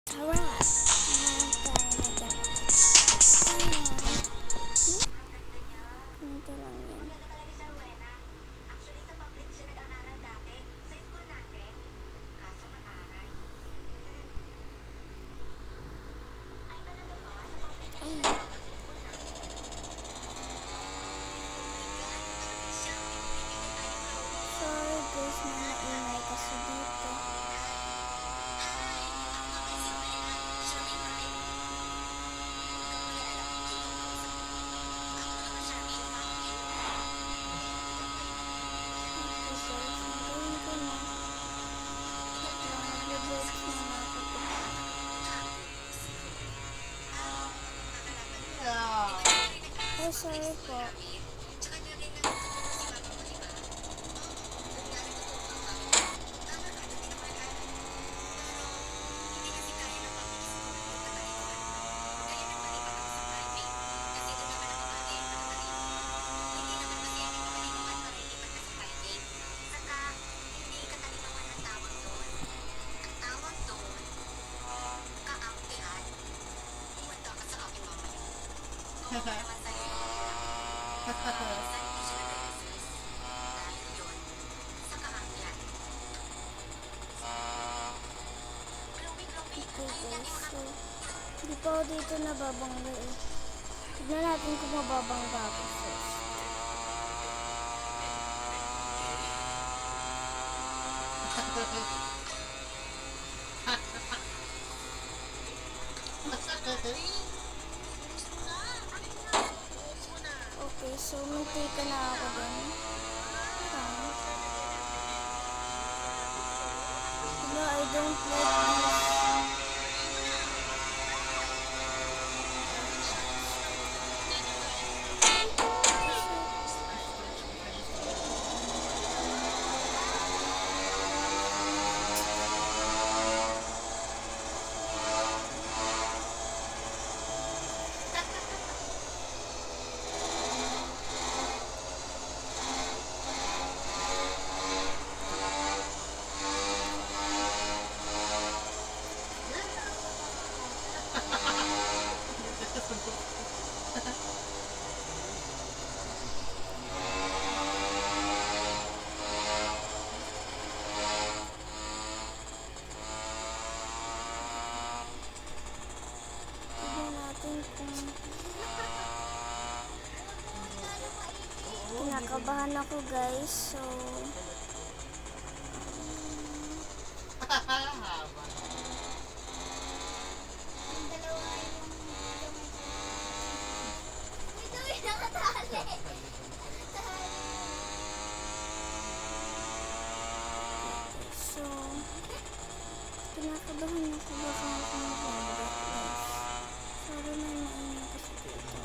Tara! Naman tayo na ganito. Ayan. Ganito lang yan. Ayan. Sorry guys, may maingay kasi dito. Oh, sorry po. Hindi pa ako dito nababangga eh. Tignan natin kung mababangga ako first. Okay, so muntika na ako dun. No, I don't like this. Kinakabahan ako guys, so so kinakabahan ako baka ako mabangga guys. Sorry na naingat kasi dito.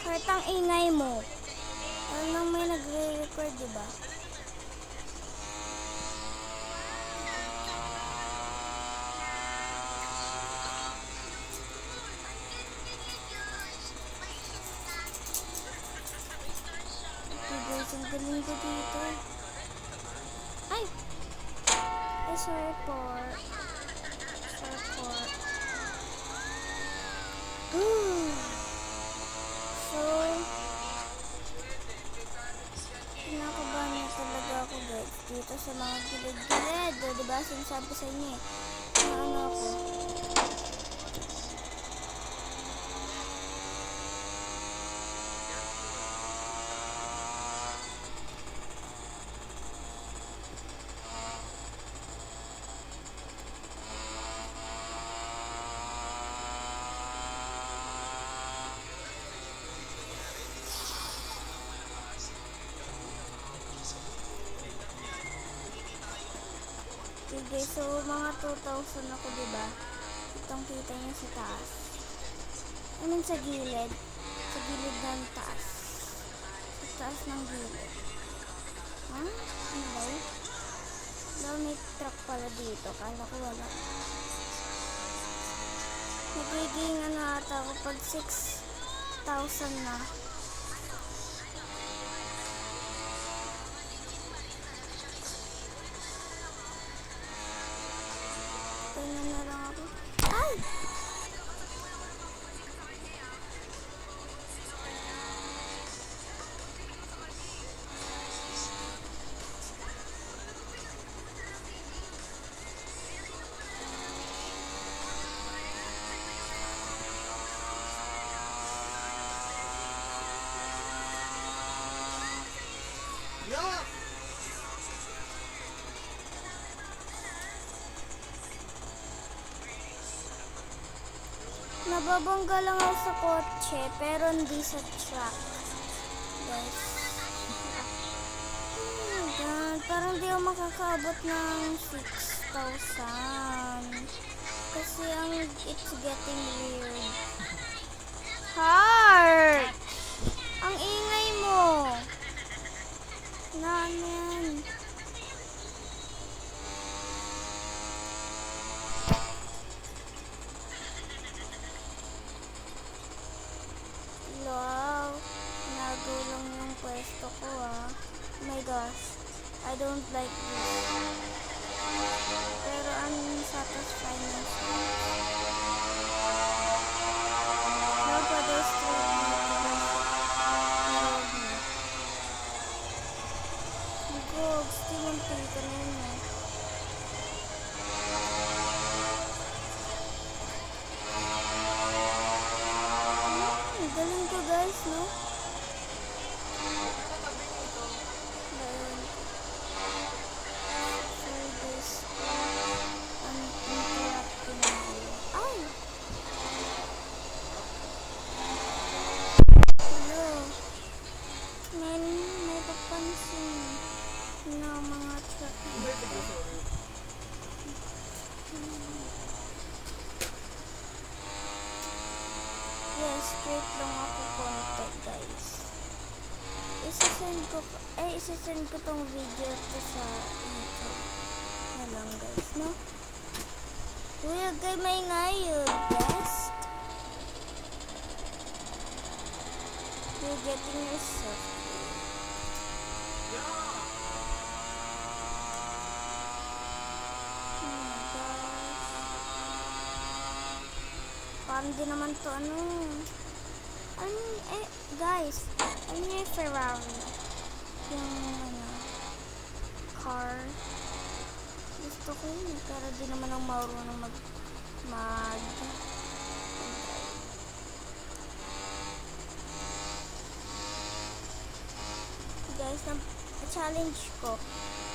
Kahit ang ingay mo, alam may nagre-record, diba? Okay guys, ang galing ko dito. Ay! Ay, sorry po. Sorry po. So, kinakabahan na talaga ako guys dito sa mga gilid-gilid. Diba, sinasabi ko sa inyo eh. Ano ako? Okay, so mga 2,000 ako, diba? Itong kita niya sa taas. I mean sa gilid. Sa gilid ng taas. Sa taas ng gilid. may truck pala dito. Kala ko wala. Nagiging ano ata ako pag 6,000 na. Tingnan na lang ako. Ay! Nababangga lang ako sa kotse, pero hindi sa truck. Guys. Oh my God. Parang di ako makakaabot ng 6,000. Kasi it's getting weird. Heart! Ang ingay mo. Na ano yan? Wow, nagulong yung pwesto ko ah. Oh my gosh, I don't like this. Pero unsatisfying yung sounds. No pedestrian Gog, still ang pilitan na yun eh. Galing ko guys, no? Sorry guys. Interrupting me. Ay! Hello. May papansin na mga truck dito. Yes, straight lang ako konti guys. Isasend ko tong video to sa YouTube. Na lang guys, no? Kuya, kay may ngayon, guest. You're getting yourself. Oh my gosh. Parang di naman to guys, ano yung Ferrari? Yung car. Gusto ko yun, pero di naman ang marunong mag guys, challenge ko.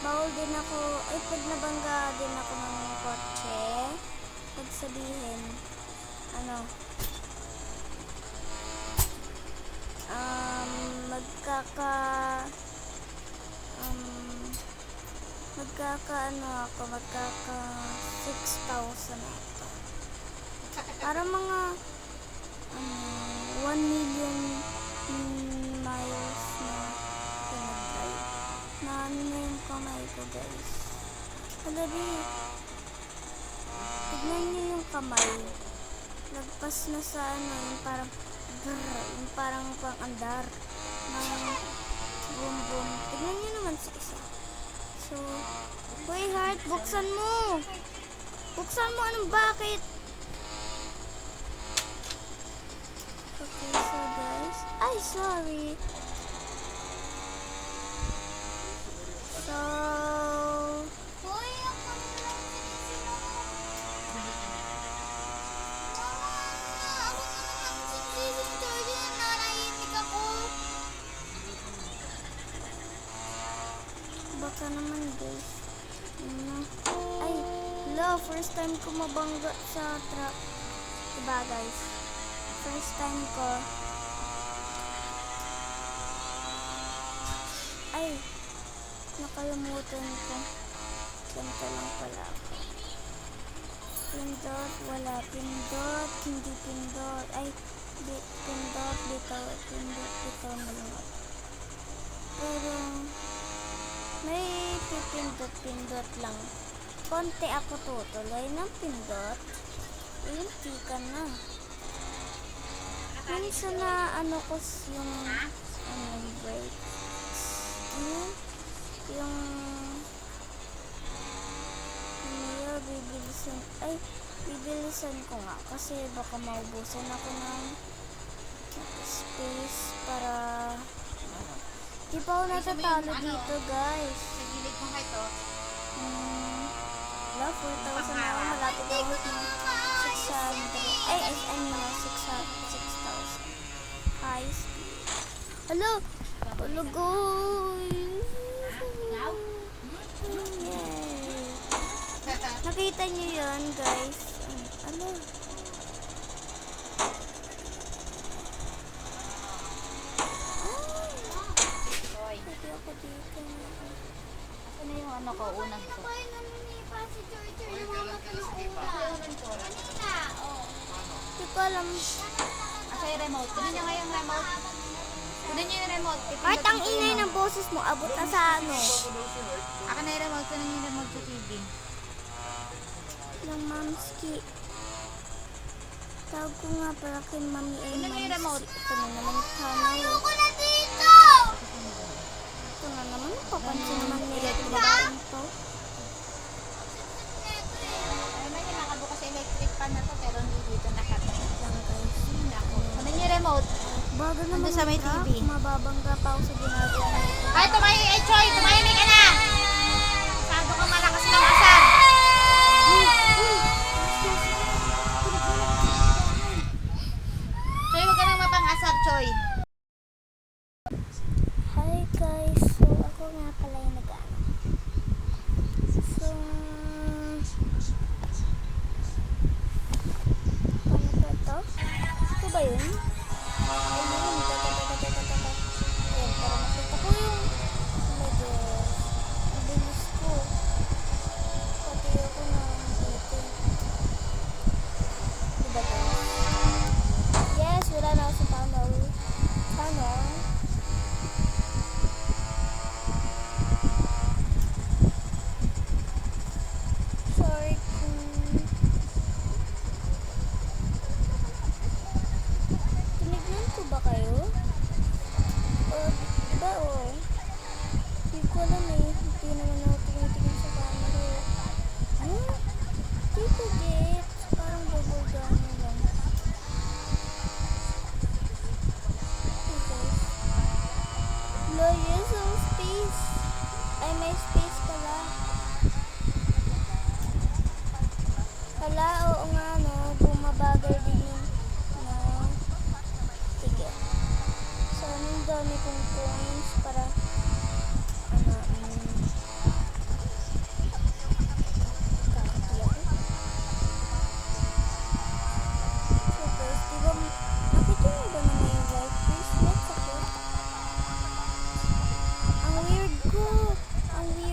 Bawal din ako, pag nabangga din ako ng kotse, pag sabihin, magkaka 6,000 ako. Para mga 1 million miles na pinag-drive. Na ano na yung kamay ko guys. Kalabi, tignan nyo yung kamay. Lagpas na sa yung parang yung parang pang-andar ng boom boom. Tignan nyo naman sa isa. So, wait heart, buksan mo! Buksan mo, anong bakit? Okay, so guys, ay sorry. So, baka naman guys. Ay, first time ko mabangga sa truck. Diba guys? First time ko. Ay, nakalimutan ko. Ganito lang pala ako. Pindot, wala. Pindot, hindi pindot. Ay, pindot, bitaw. Pindot, bitaw na lang ako. Pero, may pipindot-pindot lang. Konti ako tutuloy ng pindot. Hindi ka na. Minsan na ano ko yung break. Yung bibilisan ko nga kasi baka maubusan ako ng space para di pa ako natatalo dito, guys. Sa gilid mo kayo to. Wala, 4,000 na ako. Malapit ako ng 600. Ay, mga 6,000. High speed. Hello! Hello, guys! Yay! Nakita niyo yun, guys? Ano? Hoy. Pwede ako dito. Ano yung ano ko, unang ko? Hindi ko alam. Asa yung remote? Kunin nyo nga yung remote. Kunin nyo yung remote. Kahit ang ingay ng boses mo, abot na sa ano. Aka na yung remote. Kunin nyo yung remote sa TV. Ng Mamski. Tawag ko nga para kay Mami ay Kunin mo yung remote. Ito na naman yung channel. Ayoko na dito! Ito na naman. Papansin naman nila ito. Ay, may nakabukas sa electric pan na to, pero hindi dito nakatayo. Lang, guys. Kunin nyo yung remote. Bago naman Nandun sa may truck, TV. mababangga pa ako sa ginagawa nito. Ay, Choy, tumahimik ka na! Masyado kang malakas ng asar. Choy, huwag ka nang mapang-asar, Choy. Hi guys, so ako nga pala yung nag-ano. So, paano ba ito? Ito ba yun? Ayun, tata. Ayan, para makita ko yung medyo mabilis ko. Pati ako na dito. Diba guys? Yes, wala na ako sa tunnel. Sorry kung tinignan ko ba kayo? O, diba hindi ko alam eh. Hindi naman ako tinitingin sa camera. Hindi ko gets. Parang bubugang lang. Okay. Yes, ang space. Ay, may space pala. Hala, oo